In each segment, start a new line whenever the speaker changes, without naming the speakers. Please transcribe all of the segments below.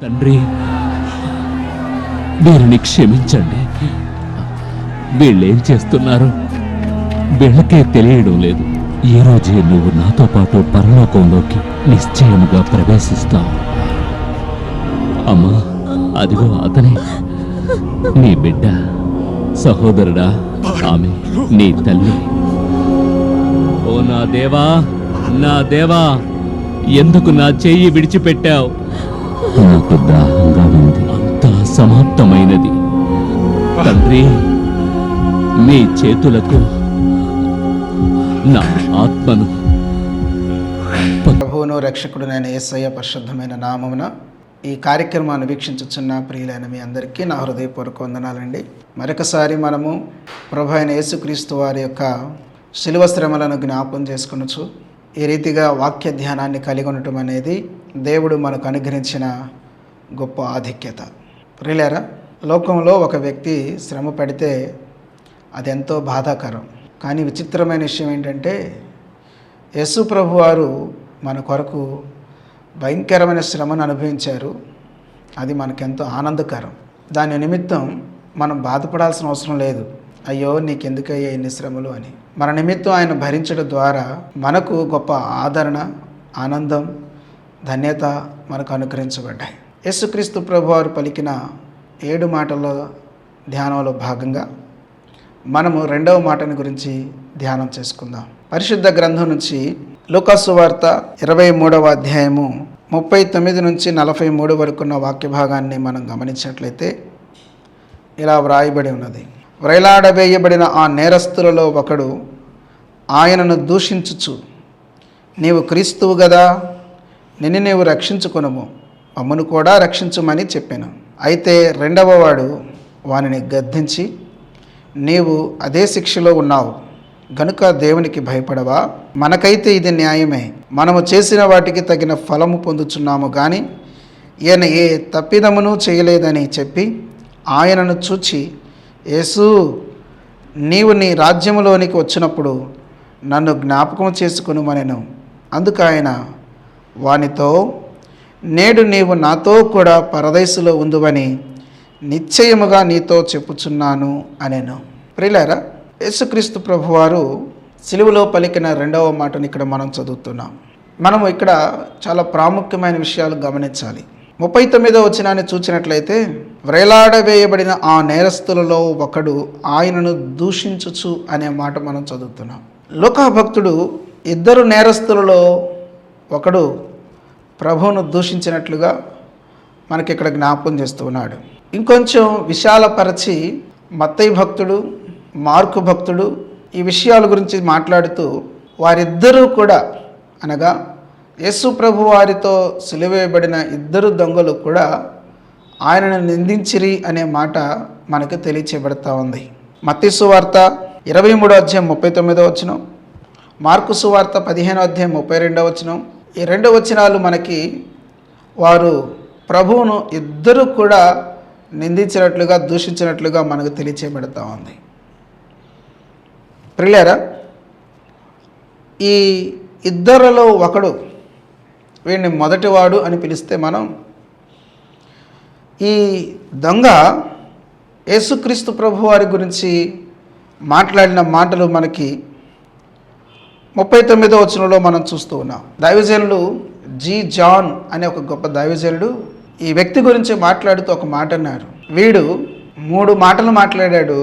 తండ్రి, వీరిని క్షమించండి. వీళ్ళేం చేస్తున్నారు వీళ్ళకే తెలియడం లేదు. ఈ రోజే నువ్వు నాతో పాటు పరలోకంలోకి నిశ్చయముగా ప్రవేశిస్తావు. అమ్మా, అదిగో అతనే నీ బిడ్డ, సహోదరుడా, ఆమె నీ తల్లి. ఓ నా దేవా, నా దేవా, ఎందుకు నా చెయ్యి విడిచిపెట్టావు? నాకు దాహంగా ఉంది. అంతా సమాప్తమైనది. తండ్రి, మీ చేతులకు నా ఆత్మను.
ప్రభువును రక్షకుడునైన యేసయ్య పరిశుద్ధమైన నామమున ఈ కార్యక్రమాన్ని వీక్షించుచున్న ప్రియులైన మీ అందరికీ నా హృదయపూర్వక వందనాలండి. మరొకసారి మనము ప్రభు అయిన యేసుక్రీస్తు వారి యొక్క శిలువ శ్రమలను జ్ఞాపకం చేసుకొనొచ్చు. ఈ రీతిగా వాక్య ధ్యానాన్ని కలిగి ఉండటం అనేది దేవుడు మనకు అనుగ్రహించిన గొప్ప ఆధిక్యత. ప్రియులారా, లోకంలో ఒక వ్యక్తి శ్రమ పడితే అది ఎంతో బాధాకరం. కానీ విచిత్రమైన విషయం ఏంటంటే, యేసు ప్రభు వారు మన కొరకు భయంకరమైన శ్రమను అనుభవించారు. అది మనకెంతో ఆనందకరం. దాని నిమిత్తం మనం బాధపడాల్సిన అవసరం లేదు. అయ్యో నీకెందుకయ్యా ఎన్ని శ్రమలు అని. మన నిమిత్తం ఆయన భరించడం ద్వారా మనకు గొప్ప ఆదరణ, ఆనందం, ధన్యత మనకు అనుగ్రహించబడ్డాయి. యేసుక్రీస్తు ప్రభు వారు పలికిన 7 మాటల ధ్యానంలో భాగంగా మనము 2వ మాటని గురించి ధ్యానం చేసుకుందాం. పరిశుద్ధ గ్రంథం నుంచి లూకాసు వార్త 23వ అధ్యాయము 39 నుంచి 43 వరకు ఉన్న వాక్య భాగాన్ని మనం గమనించినట్లయితే ఇలా వ్రాయబడి ఉన్నది. వ్రేలాడవేయబడిన ఆ నేరస్తులలో ఒకడు ఆయనను దూషించుచు, నీవు క్రీస్తువు గదా, నిన్ను నీవు రక్షించుకొనుము, మమ్మను కూడా రక్షించుమని చెప్పాను. అయితే రెండవ వాడు వానిని గద్దించి, నీవు అదే శిక్షలో ఉన్నావు గనుక దేవునికి భయపడవా? మనకైతే ఇది న్యాయమే, మనము చేసిన వాటికి తగిన ఫలము పొందుచున్నాము కానీ ఈయన ఏ తప్పిదమును చేయలేదని చెప్పి ఆయనను చూచి, యేసు, నీవు నీ రాజ్యములోనికి వచ్చినప్పుడు నన్ను జ్ఞాపకం చేసుకొనుమనెను. అందుకు ఆయన వానితో, నేడు నీవు నాతో కూడా పరదైసులో ఉందువని నిశ్చయముగా నీతో చెప్పుచున్నాను అనెను. ప్రియులారా, యేసుక్రీస్తు ప్రభువారు సిలువలో పలికిన 2వ మాటను ఇక్కడ మనం చదువుతున్నాం. మనము ఇక్కడ చాలా ప్రాముఖ్యమైన విషయాలు గమనించాలి. 39వ వచనాన్ని చూసినట్లయితే, వ్రేలాడవేయబడిన ఆ నేరస్తులలో ఒకడు ఆయనను దూషించుచు అనే మాట మనం చదువుతున్నాం. లూకా భక్తుడు 2 నేరస్తులలో ఒకడు ప్రభువును దూషించినట్లుగా మనకి ఇక్కడ జ్ఞాపకం చేస్తూ ఉన్నాడు. ఇంకొంచెం విశాలపరచి మత్తయి భక్తుడు, మార్కు భక్తుడు ఈ విషయాల గురించి మాట్లాడుతూ వారిద్దరూ కూడా, అనగా యేసు ప్రభు వారితో సిలువేయబడిన 2 దొంగలు కూడా ఆయనను నిందించిరి అనే మాట మనకు తెలియచేయబడతా ఉంది. మత్తయి సువార్త 23వ అధ్యాయం 39వ వచనం, మార్కు సువార్త 15వ అధ్యాయం 32వ వచనం. ఈ 2 వచనాలు మనకి వారు ప్రభువును 2 కూడా నిందించినట్లుగా, దూషించినట్లుగా మనకు తెలియచేయబడతా ఉంది. ప్రియులారా, ఈ 2లో ఒకడు, వీడిని మొదటివాడు అని పిలిస్తే మనం, ఈ దొంగ యేసుక్రీస్తు ప్రభు వారి గురించి మాట్లాడిన మాటలు మనకి 39వ వచనంలో మనం చూస్తూ ఉన్నాం. దైవజనులు జి. జాన్ అనే ఒక గొప్ప దైవజనుడు ఈ వ్యక్తి గురించి మాట్లాడుతూ ఒక మాట అన్నారు. వీడు 3 మాటలు మాట్లాడాడు.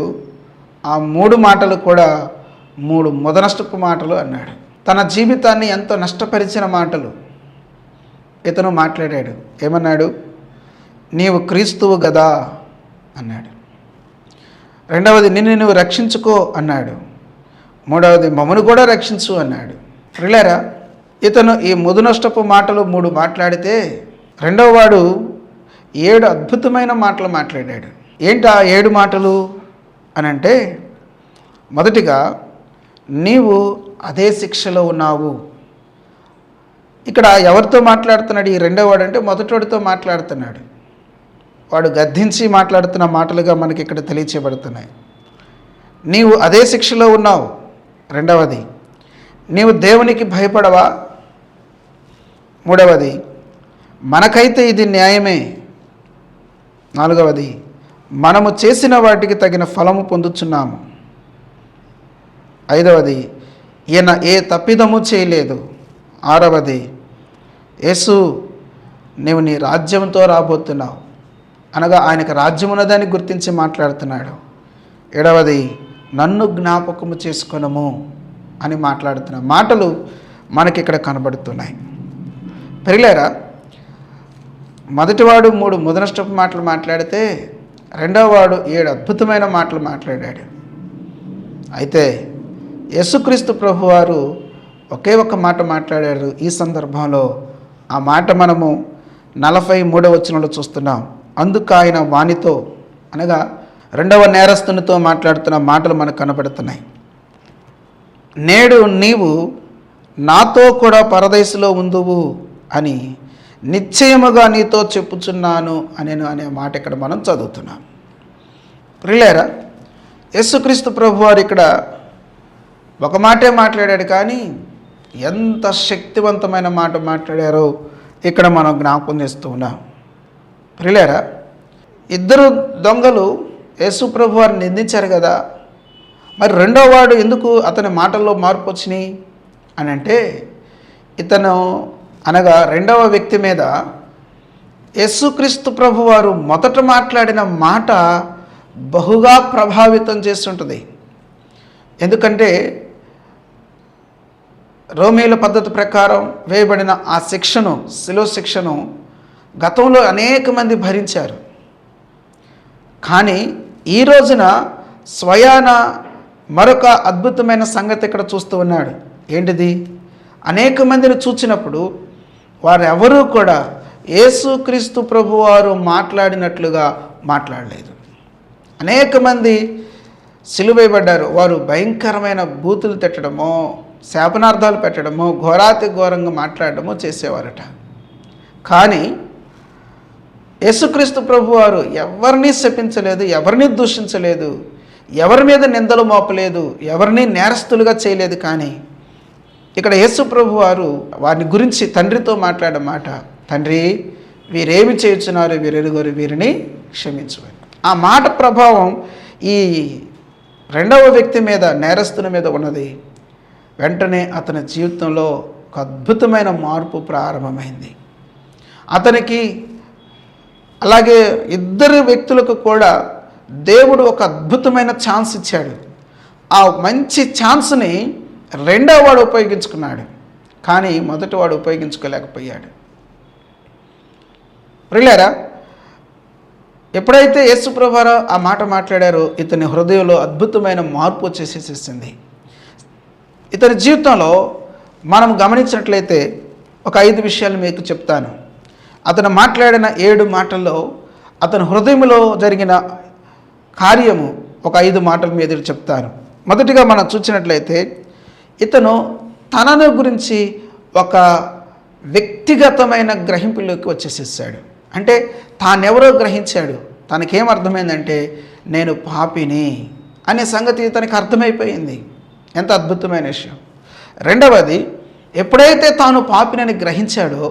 ఆ 3 మాటలు కూడా 3 ముదనష్టపు మాటలు అన్నాడు. తన జీవితాన్ని ఎంతో నష్టపరిచిన మాటలు ఇతను మాట్లాడాడు. ఏమన్నాడు? నీవు క్రీస్తువు గదా అన్నాడు. రెండవది, నిన్ను నువ్వు రక్షించుకో అన్నాడు. మూడవది, మమ్మను కూడా రక్షించు అన్నాడు. ప్రియులారా, ఇతను ఈ ముదునష్టపు మాటలు 3 మాట్లాడితే రెండవ వాడు 7 అద్భుతమైన మాటలు మాట్లాడాడు. ఏంటి ఆ 7 మాటలు అని అంటే, మొదటిగా, నీవు అదే శిక్షలో ఉన్నావు. ఇక్కడ ఎవరితో మాట్లాడుతున్నాడు ఈ రెండవ వాడు అంటే? మొదటివాడితో మాట్లాడుతున్నాడు. వాడు గద్దించి మాట్లాడుతున్న మాటలుగా మనకి ఇక్కడ తెలియచేయబడుతున్నాయి. నీవు అదే శిక్షలో ఉన్నావు. రెండవది, నీవు దేవునికి భయపడవా? మూడవది, మనకైతే ఇది న్యాయమే, 4వది, మనము చేసిన వాటికి తగిన ఫలము పొందుచున్నాము. 5వది, ఈయన ఏ తప్పిదము చేయలేదు. 6వది, యేసు నీవు నీ రాజ్యంతో రాబోతున్నావు అనగా ఆయనకు రాజ్యం ఉన్నదని గుర్తించి మాట్లాడుతున్నాడు. 7వది, నన్ను జ్ఞాపకము చేసుకొనము అని మాట్లాడుతున్న మాటలు మనకి ఇక్కడ కనబడుతున్నాయి. ప్రియులారా, మొదటివాడు 3 ముదనష్టపు మాటలు మాట్లాడితే రెండవ వాడు 7 అద్భుతమైన మాటలు మాట్లాడాడు. అయితే యేసుక్రీస్తు ప్రభువారు ఒకే ఒక్క మాట మాట్లాడారు. ఈ సందర్భంలో ఆ మాట మనము 43వ వచనంలో చూస్తున్నాం. అందుకు ఆయన వానితో అనగా రెండవ నేరస్తునితో మాట్లాడుతున్న మాటలు మనకు కనబడుతున్నాయి. నేడు నీవు నాతో కూడా పరదేశంలో ఉందువు అని నిశ్చయముగా నీతో చెప్పుచున్నాను అనే మాట ఇక్కడ మనం చదువుతున్నాం. ప్రియులారా, యేసుక్రీస్తు ప్రభువారు ఇక్కడ ఒక మాటే మాట్లాడాడు, కానీ ఎంత శక్తివంతమైన మాట మాట్లాడారో ఇక్కడ మనం జ్ఞాపకం చేస్తూ ఉన్నాం. ప్రియులారా, 2 దొంగలు యేసు ప్రభువారిని నిందించారు కదా, మరి రెండో వాడు ఎందుకు అతని మాటల్లో మార్పు వచ్చినాయి అని అంటే, ఇతను అనగా రెండవ వ్యక్తి మీద యేసుక్రీస్తు ప్రభువారు మొదట మాట్లాడిన మాట బహుగా ప్రభావితం చేస్తుంటుంది. ఎందుకంటే రోమీల పద్ధతి ప్రకారం వేయబడిన ఆ శిక్షను, శిలువ శిక్షను గతంలో అనేక మంది భరించారు. కానీ ఈ రోజున స్వయాన మరొక అద్భుతమైన సంగతి ఇక్కడ చూస్తూ ఉన్నాడు. ఏంటిది? అనేక మందిని చూచినప్పుడు వారెవరూ కూడా యేసుక్రీస్తు ప్రభువారు మాట్లాడినట్లుగా మాట్లాడలేదు. అనేక మంది సిలువేయబడ్డారు. వారు భయంకరమైన బూతులు తిట్టడమో, శాపనార్థాలు పెట్టడమో, ఘోరాతి ఘోరంగా మాట్లాడడమో చేసేవారట. కానీ యేసుక్రీస్తు ప్రభువారు ఎవరిని శపించలేదు, ఎవరిని దూషించలేదు, ఎవరి మీద నిందలు మోపలేదు, ఎవరిని నేరస్తులుగా చేయలేదు. కానీ ఇక్కడ యేసు ప్రభువారు వారిని గురించి తండ్రితో మాట్లాడే మాట, తండ్రి వీరేమి చేయుచున్నారు, వీరెరుగరు, వీరిని క్షమించు. ఆ మాట ప్రభావం ఈ రెండవ వ్యక్తి మీద, నేరస్తుని మీద ఉన్నది. వెంటనే అతని జీవితంలో ఒక అద్భుతమైన మార్పు ప్రారంభమైంది. అతనికి అలాగే 2 వ్యక్తులకు కూడా దేవుడు ఒక అద్భుతమైన ఛాన్స్ ఇచ్చాడు. ఆ మంచి ఛాన్స్ని రెండవ వాడు ఉపయోగించుకున్నాడు, కానీ మొదటి వాడు ఉపయోగించుకోలేకపోయాడు. ప్రియులారా, ఎప్పుడైతే యేసు ప్రభువారు ఆ మాట మాట్లాడారో ఇతని హృదయంలో అద్భుతమైన మార్పు వచ్చేసేసింది. ఇతని జీవితంలో మనం గమనించినట్లయితే ఒక 5 విషయాలు మీకు చెప్తాను. అతను మాట్లాడిన 7 మాటల్లో అతని హృదయంలో జరిగిన కార్యము ఒక 5 మాటల మీద చెప్తాను. మొదటిగా మనం చూసినట్లయితే ఇతను తనను గురించి ఒక వ్యక్తిగతమైన గ్రహింపులోకి వచ్చేసేసాడు. అంటే తానెవరో గ్రహించాడు. తనకేమర్థమైందంటే నేను పాపిని అనే సంగతి తనకు అర్థమైపోయింది. ఎంత అద్భుతమైన విషయం. రెండవది, ఎప్పుడైతే తాను పాపినని గ్రహించాడో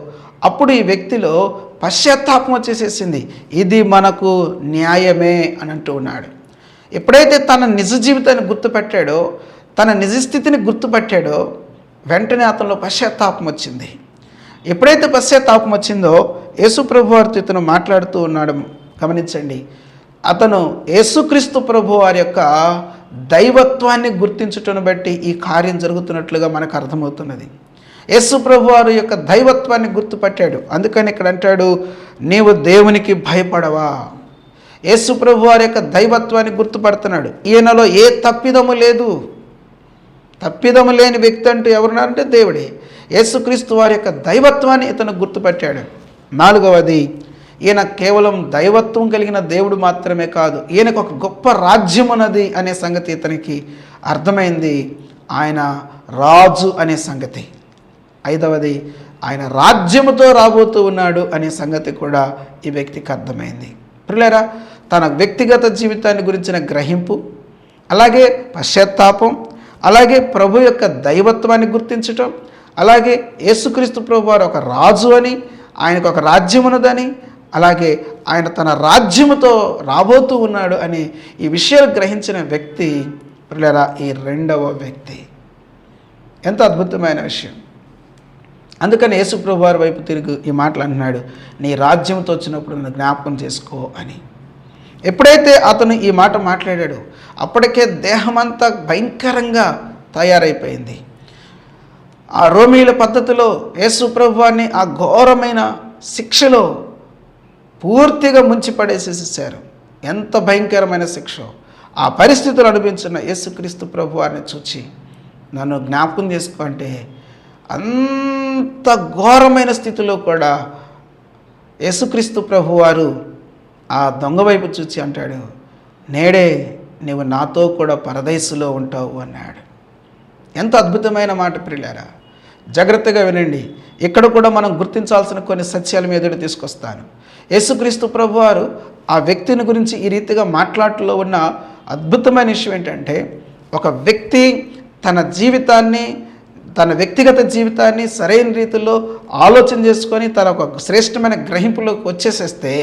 అప్పుడు ఈ వ్యక్తిలో పశ్చాత్తాపం వచ్చేసేసింది. ఇది మనకు న్యాయమే అని అంటూ ఉన్నాడు. ఎప్పుడైతే తన నిజ జీవితాన్ని గుర్తుపెట్టాడో, తన నిజస్థితిని గుర్తుపట్టాడో వెంటనే అతనిలో పశ్చాత్తాపం వచ్చింది. ఎప్పుడైతే పశ్చాత్తాపం వచ్చిందో యేసు ప్రభువారితో ఇతను మాట్లాడుతూ ఉన్నాడు. గమనించండి, అతను యేసుక్రీస్తు ప్రభువారి యొక్క దైవత్వాన్ని గుర్తించుటను బట్టి ఈ కార్యం జరుగుతున్నట్లుగా మనకు అర్థమవుతున్నది. యేసు ప్రభువారి యొక్క దైవత్వాన్ని గుర్తుపట్టాడు. అందుకని ఇక్కడ అంటాడు, నీవు దేవునికి భయపడవా. యేసు ప్రభువారి యొక్క దైవత్వాన్ని గుర్తుపడుతున్నాడు. ఈయనలో ఏ తప్పిదము లేదు. తప్పిదము లేని వ్యక్తి అంటూ ఎవరున్నారంటే దేవుడే. యేసుక్రీస్తు వారి యొక్క దైవత్వాన్ని ఇతను గుర్తుపట్టాడు. 4వది, ఈయన కేవలం దైవత్వం కలిగిన దేవుడు మాత్రమే కాదు, ఈయనకు ఒక గొప్ప రాజ్యం ఉన్నది అనే సంగతి ఇతనికి అర్థమైంది. ఆయన రాజు అనే సంగతి. 5వది, ఆయన రాజ్యముతో రాబోతూ ఉన్నాడు అనే సంగతి కూడా ఈ వ్యక్తికి అర్థమైంది. ప్రియులారా, తన వ్యక్తిగత జీవితాన్ని గురించిన గ్రహింపు, అలాగే పశ్చాత్తాపం, అలాగే ప్రభు యొక్క దైవత్వాన్ని గుర్తించటం, అలాగే యేసుక్రీస్తు ప్రభు వారు ఒక రాజు అని, ఆయనకు ఒక రాజ్యం ఉన్నదని, అలాగే ఆయన తన రాజ్యముతో రాబోతూ ఉన్నాడు అని ఈ విషయాలు గ్రహించిన వ్యక్తి ప్రియులారా ఈ రెండవ వ్యక్తి. ఎంత అద్భుతమైన విషయం. అందుకని యేసుప్రభు వారి వైపు తిరిగి ఈ మాటలు అంటున్నాడు, నీ రాజ్యంతో వచ్చినప్పుడు నన్ను జ్ఞాపకం చేసుకో అని. ఎప్పుడైతే అతను ఈ మాట మాట్లాడాడో అప్పటికే దేహమంతా భయంకరంగా తయారైపోయింది. ఆ రోమీల పద్ధతిలో యేసుప్రభు వారిని ఆ ఘోరమైన శిక్షలో పూర్తిగా ముంచి పడేసేసారు. ఎంత భయంకరమైన శిక్ష. ఆ పరిస్థితులు అనిపించిన యేసుక్రీస్తు ప్రభు వారిని చూచి నన్ను జ్ఞాపకం చేసుకో అంటే అంత ఘోరమైన స్థితిలో కూడా యేసుక్రీస్తు ప్రభు వారు ఆ దొంగ వైపు చూచి అంటాడు, నేడే నీవు నాతో కూడా పరదైసులో ఉంటావు అన్నాడు. ఎంత అద్భుతమైన మాట ప్రియులారా. జాగ్రత్తగా వినండి. ఇక్కడ కూడా మనం గుర్తించాల్సిన కొన్ని సత్యాల మీద తీసుకొస్తాను. యేసుక్రీస్తు ప్రభువారు ఆ వ్యక్తిని గురించి ఈ రీతిగా మాట్లాడటంలో ఉన్న అద్భుతమైన విషయం ఏంటంటే, ఒక వ్యక్తి తన జీవితాన్ని, తన వ్యక్తిగత జీవితాన్ని సరైన రీతిలో ఆలోచన చేసుకొని తన ఒక శ్రేష్టమైన గ్రహింపులోకి వచ్చేసేస్తే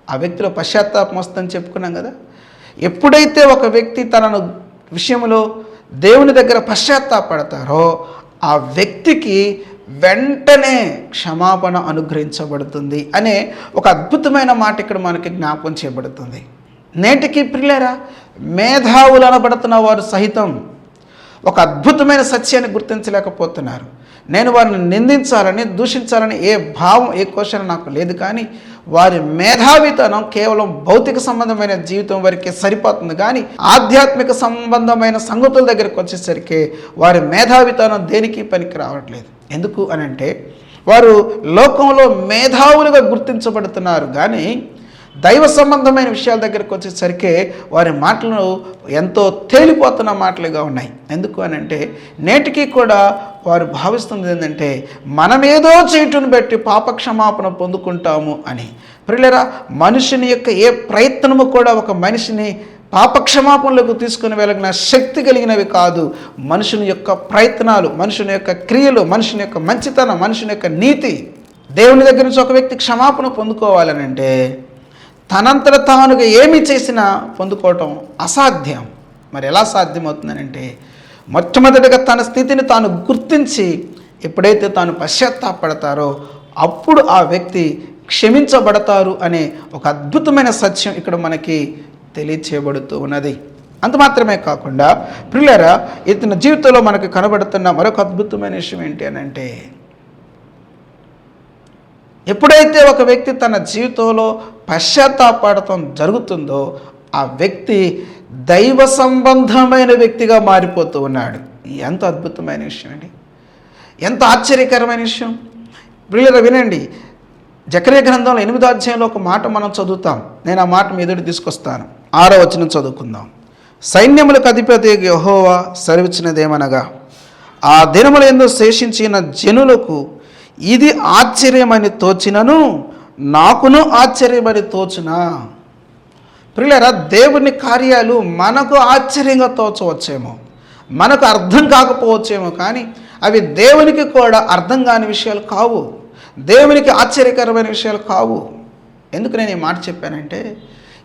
ఆ వ్యక్తిలో పశ్చాత్తాపం వస్తుందని చెప్పుకున్నాం కదా. ఎప్పుడైతే ఒక వ్యక్తి తన విషయంలో దేవుని దగ్గర పశ్చాత్తాపడతారో ఆ వ్యక్తికి వెంటనే క్షమాపణ అనుగ్రహించబడుతుంది అనే ఒక అద్భుతమైన మాట ఇక్కడ మనకి జ్ఞాపకం చేయబడుతుంది. నేటికి ప్రియులారా, మేధావులు అనబడుతున్న వారు సహితం ఒక అద్భుతమైన సత్యాన్ని గుర్తించలేకపోతున్నారు. నేను వారిని నిందించాలని, దూషించాలని ఏ భావం, ఏ క్వశ్చన్ నాకు లేదు. కానీ వారి మేధావితనం కేవలం భౌతిక సంబంధమైన జీవితం వరకే సరిపోతుంది. కానీ ఆధ్యాత్మిక సంబంధమైన సంగతుల దగ్గరికి వచ్చేసరికి వారి మేధావితనం దేనికి పనికి రావట్లేదు. ఎందుకు అని అంటే వారు లోకంలో మేధావులుగా గుర్తించబడుతున్నారు. కానీ దైవ సంబంధమైన విషయాల దగ్గరికి వచ్చేసరికి వారి మాటలు ఎంతో తేలిపోతున్న మాటలుగా ఉన్నాయి. ఎందుకు అని అంటే నేటికి కూడా వారు భావిస్తుంది ఏంటంటే మనమేదో చేయటం బట్టి పాపక్షమాపణ పొందుకుంటాము అని. ప్రియులారా, మనుషుని యొక్క ఏ ప్రయత్నము కూడా ఒక మనిషిని పాపక్షమాపణలకు తీసుకుని వెళ్ళగిన శక్తి కలిగినవి కాదు. మనుషుని యొక్క ప్రయత్నాలు, మనుషుని యొక్క క్రియలు, మనుషుని యొక్క మంచితనం, మనుషుని యొక్క నీతి. దేవుని దగ్గర నుంచి ఒక వ్యక్తి క్షమాపణ పొందుకోవాలని అంటే తనంతట తానుగా ఏమి చేసినా పొందుకోవటం అసాధ్యం. మరి ఎలా సాధ్యమవుతుందనంటే మొట్టమొదటిగా తన స్థితిని తాను గుర్తించి ఎప్పుడైతే తాను పశ్చాత్తాపడతారో అప్పుడు ఆ వ్యక్తి క్షమించబడతారు అనే ఒక అద్భుతమైన సత్యం ఇక్కడ మనకి తెలియచేయబడుతూ ఉన్నది. అంత మాత్రమే కాకుండా ప్రియులారా, ఇతని జీవితంలో మనకు కనబడుతున్న మరొక అద్భుతమైన విషయం ఏంటి అని అంటే, ఎప్పుడైతే ఒక వ్యక్తి తన జీవితంలో పశ్చాత్తాపడటం జరుగుతుందో ఆ వ్యక్తి దైవ సంబంధమైన వ్యక్తిగా మారిపోతూ ఉన్నాడు. ఎంత అద్భుతమైన విషయం అండి, ఎంత ఆశ్చర్యకరమైన విషయం. ప్రియులారా వినండి, జకర్యా గ్రంథంలో 8వ అధ్యాయంలో ఒక మాట మనం చదువుతాం. నేను ఆ మాట మీ ఎదుటి తీసుకొస్తాను. 6వ వచనం చదువుకుందాం. సైన్యములకు అధిపతి యెహోవా సెలవిచ్చినదేమనగా, ఆ దినములందు శేషించిన జనులకు ఇది ఆశ్చర్యమని తోచినను నాకును ఆశ్చర్యమని తోచునా. ప్రియులారా, దేవుని కార్యాలు మనకు ఆశ్చర్యంగా తోచవచ్చేమో, మనకు అర్థం కాకపోవచ్చేమో, కానీ అవి దేవునికి కూడా అర్థం కాని విషయాలు కావు, దేవునికి ఆశ్చర్యకరమైన విషయాలు కావు. ఎందుకు నేను ఈ మాట చెప్పానంటే,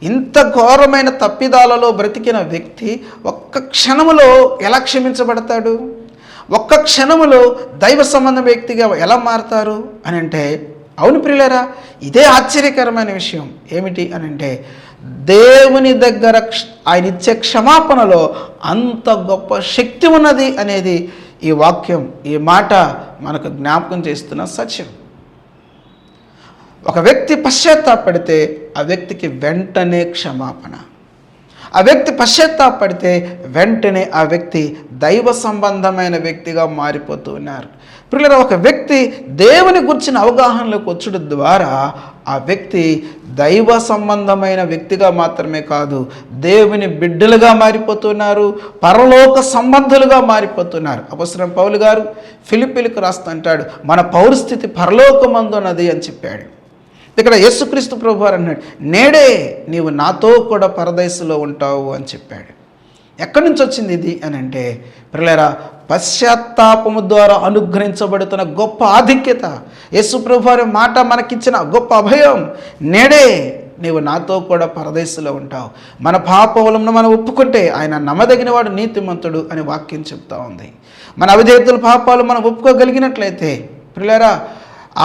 ఇంత ఘోరమైన తప్పిదాలలో బ్రతికిన వ్యక్తి ఒక్క క్షణములో ఎలా క్షమించబడతాడు, ఒక్క క్షణములో దైవ సంబంధ వ్యక్తిగా ఎలా మారతారు అని అంటే, అవును ప్రియులారా, ఇదే ఆశ్చర్యకరమైన విషయం. ఏమిటి అని అంటే, దేవుని దగ్గర ఆయన ఇచ్చే క్షమాపణలో అంత గొప్ప శక్తి ఉన్నది అనేది ఈ వాక్యం, ఈ మాట మనకు జ్ఞాపకం చేస్తున్న సత్యం. ఒక వ్యక్తి పశ్చాత్తాపడితే ఆ వ్యక్తికి వెంటనే క్షమాపణ, ఆ వ్యక్తి పశ్చాత్తాపడితే వెంటనే ఆ వ్యక్తి దైవ సంబంధమైన వ్యక్తిగా మారిపోతూ ఉన్నారు. ప్రియులారా, ఒక వ్యక్తి దేవుని గురించిన అవగాహనలోకి వచ్చడం ద్వారా ఆ వ్యక్తి దైవ సంబంధమైన వ్యక్తిగా మాత్రమే కాదు, దేవుని బిడ్డలుగా మారిపోతున్నారు, పరలోక సంబంధులుగా మారిపోతున్నారు. అపోస్తలుడైన పౌలు గారు ఫిలిప్పీలకు రాస్తూ అంటాడు, మన పౌరస్థితి పరలోకమందున్నది అని చెప్పాడు. ఇక్కడ యేసుక్రీస్తు ప్రభువారు అన్నాడు, నేడే నీవు నాతో కూడా పరదైసులో ఉంటావు అని చెప్పాడు. ఎక్కడి నుంచి వచ్చింది ఇది అని అంటే, ప్రియులారా, పశ్చాత్తాపము ద్వారా అనుగ్రహించబడుతున్న గొప్ప ఆధిక్యత, యేసు ప్రభు వారి మాట మనకిచ్చిన గొప్ప అభయం. నేడే నీవు నాతో కూడా పరదేశంలో ఉంటావు. మన పాపములను మనం ఒప్పుకుంటే ఆయన నమ్మదగిన వాడు, నీతిమంతుడు అని వాక్యం చెప్తా ఉంది. మన అవిధేయతల పాపాలు మనం ఒప్పుకోగలిగినట్లయితే ప్రియులారా,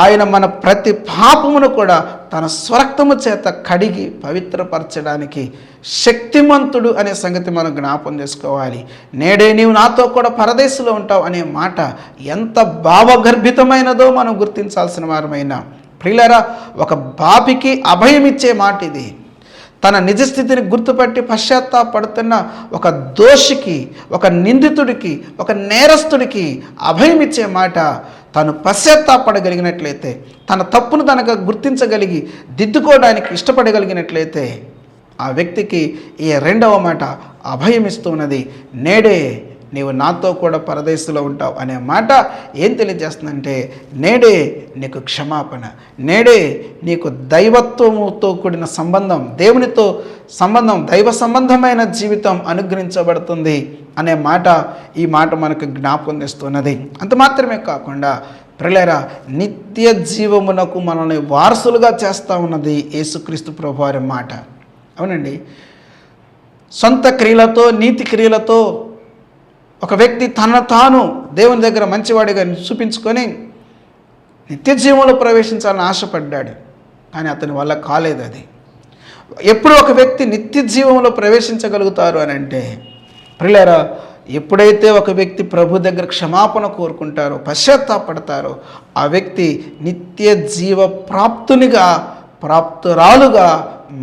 ఆయన మన ప్రతి పాపమును కూడా తన స్వరక్తము చేత కడిగి పవిత్రపరచడానికి శక్తిమంతుడు అనే సంగతి మనం జ్ఞాపం చేసుకోవాలి. నేడే నీవు నాతో కూడా పరదేశంలో ఉంటావు అనే మాట ఎంత భావగర్భితమైనదో మనం గుర్తించాల్సిన వారమైన ప్రియులారా, ఒక పాపికి అభయం ఇచ్చే మాట ఇది. తన నిజస్థితిని గుర్తుపట్టి పశ్చాత్తాపడుతున్న ఒక దోషికి, ఒక నిందితుడికి, ఒక నేరస్తుడికి అభయం ఇచ్చే మాట. తను పశ్చాత్తాపడగలిగినట్లయితే, తన తప్పును తనకు గుర్తించగలిగి దిద్దుకోవడానికి ఇష్టపడగలిగినట్లయితే ఆ వ్యక్తికి ఈ రెండవ మాట అభయం ఇస్తున్నది. నేడే నీవు నాతో కూడా పరదేశంలో ఉంటావు అనే మాట ఏం తెలియజేస్తుందంటే, నేడే నీకు క్షమాపణ, నేడే నీకు దైవత్వముతో కూడిన సంబంధం, దేవునితో సంబంధం, దైవ సంబంధమైన జీవితం అనుగ్రహించబడుతుంది అనే మాట ఈ మాట మనకు జ్ఞాపకం తెస్తున్నది. అంత మాత్రమే కాకుండా ప్రియులారా, నిత్య జీవమునకు మనల్ని వారసులుగా చేస్తూ ఉన్నది యేసుక్రీస్తు ప్రభువారి మాట. అవునండి, సొంత క్రియలతో, నీతి క్రియలతో ఒక వ్యక్తి తన తాను దేవుని దగ్గర మంచివాడిగా చూపించుకొని నిత్య జీవంలో ప్రవేశించాలని ఆశపడ్డాడు, కానీ అతని వల్ల కాలేదు. అది ఎప్పుడు ఒక వ్యక్తి నిత్య జీవంలో ప్రవేశించగలుగుతారు అని అంటే ప్రియులారా, ఎప్పుడైతే ఒక వ్యక్తి ప్రభు దగ్గర క్షమాపణ కోరుకుంటారో, పశ్చాత్తాపడతారో, ఆ వ్యక్తి నిత్య జీవ ప్రాప్తురాలుగా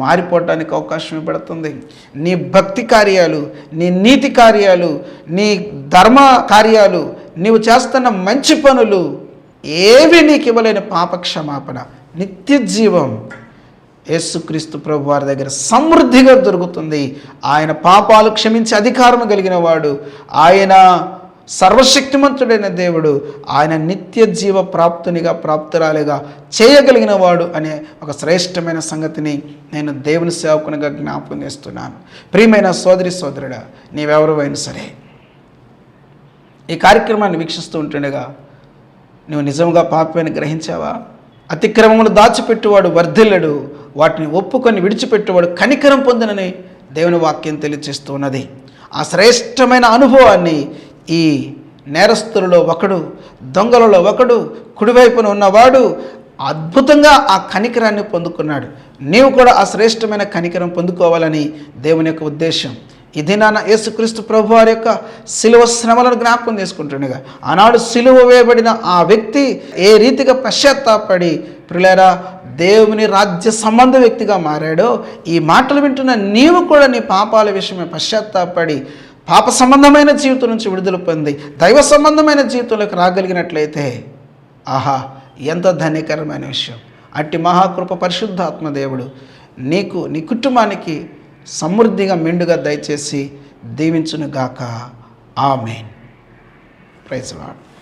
మారిపోవటానికి అవకాశం ఇవ్వబడుతుంది. నీ భక్తి కార్యాలు, నీ నీతి కార్యాలు, నీ ధర్మ కార్యాలు, నీవు చేస్తున్న మంచి పనులు ఏవి నీకు ఇవ్వలేని పాప క్షమాపణ, నిత్య జీవం యేసుక్రీస్తు ప్రభు వారి దగ్గర సమృద్ధిగా దొరుకుతుంది. ఆయన పాపాలు క్షమించే అధికారం కలిగిన వాడు, ఆయన సర్వశక్తిమంతుడైన దేవుడు, ఆయన నిత్య జీవ ప్రాప్తురాలిగా చేయగలిగిన వాడు అనే ఒక శ్రేష్టమైన సంగతిని నేను దేవుని సేవకునిగా జ్ఞాపకం చేస్తున్నాను. ప్రియమైన సోదరి సోదరుడా, నీవెవరు అయినా సరే ఈ కార్యక్రమాన్ని వీక్షిస్తూ ఉంటుండగా నువ్వు నిజంగా పాపమని గ్రహించావా? అతిక్రమములు దాచిపెట్టువాడు వర్ధిల్లడు, వాటిని ఒప్పుకొని విడిచిపెట్టువాడు కనికరం పొందినని దేవుని వాక్యం తెలియజేస్తున్నది. ఆ శ్రేష్టమైన అనుభవాన్ని ఈ నేరస్తులలో ఒకడు, దొంగలలో ఒకడు, కుడివైపున ఉన్నవాడు అద్భుతంగా ఆ కనికరాన్ని పొందుకున్నాడు. నీవు కూడా ఆ శ్రేష్టమైన కనికరం పొందుకోవాలని దేవుని యొక్క ఉద్దేశం. ఇది నాన్న యేసుక్రీస్తు ప్రభు వారి యొక్క శిలువ శ్రమలను జ్ఞాపకం చేసుకుంటుండగా, ఆనాడు శిలువ వేయబడిన ఆ వ్యక్తి ఏ రీతిగా పశ్చాత్తాపడి ప్రియులారా దేవుని రాజ్య సంబంధ వ్యక్తిగా మారాడో, ఈ మాటలు వింటున్న నీవు కూడా నీ పాపాల విషయమే పశ్చాత్తాపడి పాప సంబంధమైన జీవితం నుంచి విడుదల పొంది దైవ సంబంధమైన జీవితంలోకి రాగలిగినట్లయితే ఆహా, ఎంత ధన్యకరమైన విషయం. అట్టి మహాకృప పరిశుద్ధాత్మ దేవుడు నీకు, నీ కుటుంబానికి సమృద్ధిగా మెండుగా దయచేసి దీవించునుగాక. ఆమేన్. Praise lord.